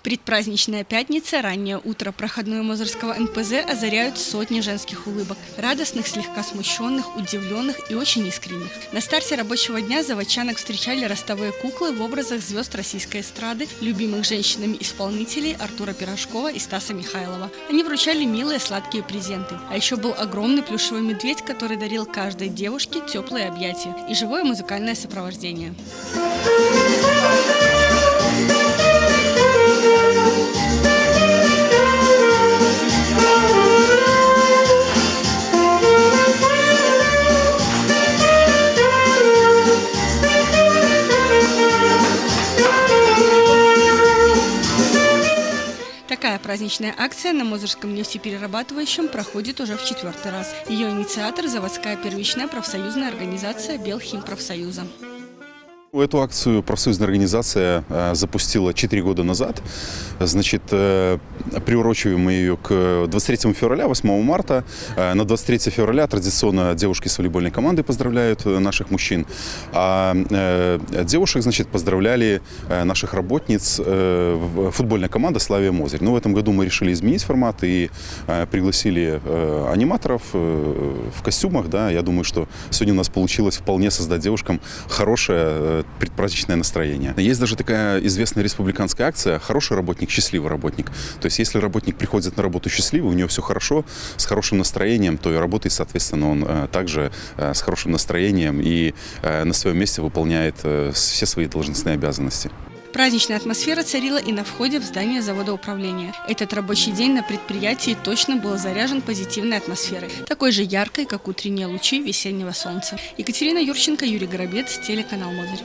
Предпраздничная пятница, раннее утро, проходное Мозырского НПЗ озаряют сотни женских улыбок. Радостных, слегка смущенных, удивленных и очень искренних. На старте рабочего дня заводчанок встречали ростовые куклы в образах звезд российской эстрады, любимых женщинами исполнителей Артура Пирожкова и Стаса Михайлова. Они вручали милые сладкие презенты. А еще был огромный плюшевый медведь, который дарил каждой девушке теплые объятия и живое музыкальное сопровождение. Такая праздничная акция на Мозырском нефтеперерабатывающем проходит уже в 4-й раз. Ее инициатор – заводская первичная профсоюзная организация Белхимпрофсоюза. Эту акцию профсоюзная организация запустила 4 года назад. Значит, приурочиваем мы ее к 23 февраля, 8 марта. На 23 февраля традиционно девушки с волейбольной командой поздравляют наших мужчин. А девушек, значит, поздравляли наших работниц футбольная команда «Славия Мозырь». Но в этом году мы решили изменить формат и пригласили аниматоров в костюмах. Да. Я думаю, что сегодня у нас получилось вполне создать девушкам хорошее предпраздничное настроение. Есть даже такая известная республиканская акция «Хороший работник, счастливый работник». То есть, если работник приходит на работу счастливый, у него все хорошо, с хорошим настроением, то и работает, соответственно, он также с хорошим настроением и на своем месте выполняет все свои должностные обязанности. Праздничная атмосфера царила и на входе в здание завода управления. Этот рабочий день на предприятии точно был заряжен позитивной атмосферой, такой же яркой, как утренние лучи весеннего солнца. Екатерина Юрченко, Юрий Горобец, телеканал Мозырь.